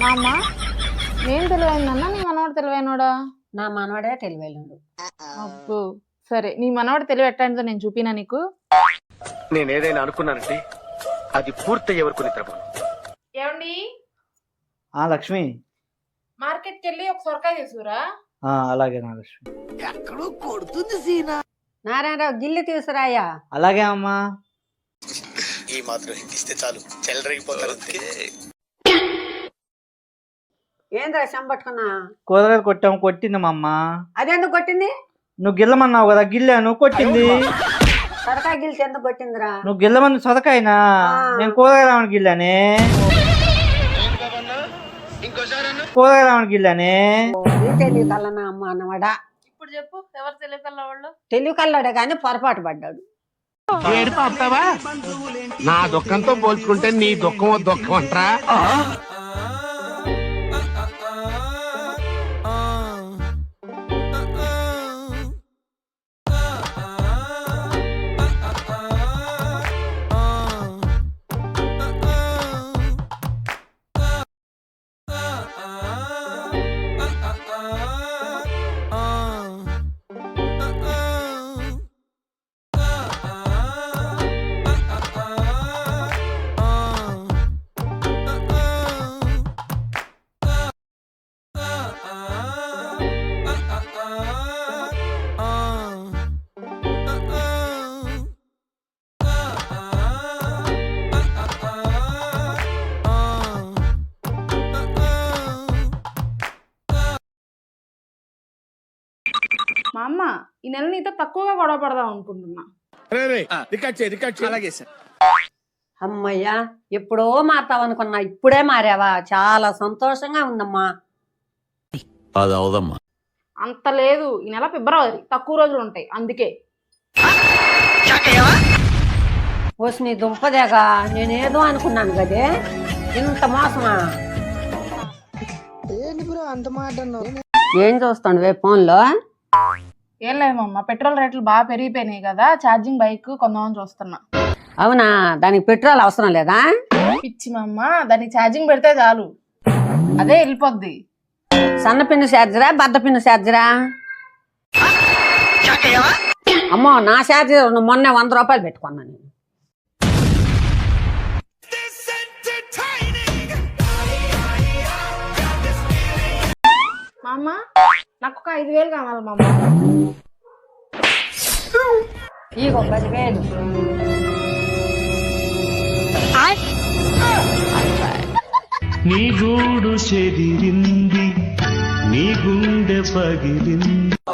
మా అమ్మ నేను తెలివైందన్నా నీ మనవాడు తెలివైనోడా? నా మనవడే తెలివైనడు. అబ్బో సరే, నీ మనవాడు తెలివి ఎట్టాంటిదో నేను చూపినా నీకు. నేను ఏదైనా అనుకున్నానంటే అది పూర్తయ్యే వరకు నిద్రపోను. ఏమండి లక్ష్మి, మార్కెట్కి వెళ్ళి ఒక సొరకాయ తీసుకురా. అలాగే నా లక్ష్మి. నారాయణరావు గిల్లి తీసురాయా. అలాగే అమ్మా. ఈ మాత్రం ఇస్తే చాలు, చెలరేగిపోతారు. ఏంద్రా సంపట్టుకున్నా? కూరగాయలు కొట్టింది మా అమ్మ. అదెందుకు కొట్టింది? నువ్వు గిల్లమన్నావు కదా, గిల్లాను, కొట్టింది. సొరకాయ గిల్చి ఎందుకు కొట్టిందిరా? నువ్వు గిల్లమని సొరకాయనా? నేను కూరగాయలు గిల్లానే. కూరగాయలు గిల్లానే. తెలివి కల్లనా అమ్మ అన్నవాడా? ఇప్పుడు చెప్పు, ఎవరు తెలివి కల్లా వాళ్ళు? తెలివి కల్లాడే కానీ పొరపాటు పడ్డాడు. నా దుఃఖంతో పోల్చుకుంటే నీ దుఃఖం దుఃఖం అంటారా? మా అమ్మ ఈ నెల నీతో తక్కువగా గొడవ పడదాం అనుకుంటున్నా. అమ్మయ్యా, ఎప్పుడో మారుతావనుకున్నా, ఇప్పుడే మారావా? చాలా సంతోషంగా ఉందమ్మా. అంత లేదు, ఈ నెల ఫిబ్రవరి, తక్కువ రోజులు ఉంటాయి అందుకే. వచ్చి నీ దుంపదేగా, నేనేదో అనుకున్నాను కదే, ఇంత మోసమా? ఏం చూస్తాడు ఫోన్లో? ఏం లేదు మమ్మ, పెట్రోల్ రేట్లు బాగా పెరిగిపోయినాయి కదా, ఛార్జింగ్ బైక్ కొందామని చూస్తున్నా. అవునా, దానికి పెట్రోల్ అవసరం లేదా? పిచ్చి మమ్మ, దానికి ఛార్జింగ్ పెడితే చాలు, అదే వెళ్ళిపోద్ది. సన్న పిన్ను ఛార్జరా, బద్ద పిన్ను ఛార్జరా? అమ్మో, నా ఛార్జర్ మొన్న 100 రూపాయలు పెట్టుకున్నా నేను. మా అమ్మ నాకు ఒక 5,000 కావాలి మా అమ్మ. ఇగో 10,000. నీ గూడు చెదిరింది, నీ గుండె పగిలింది.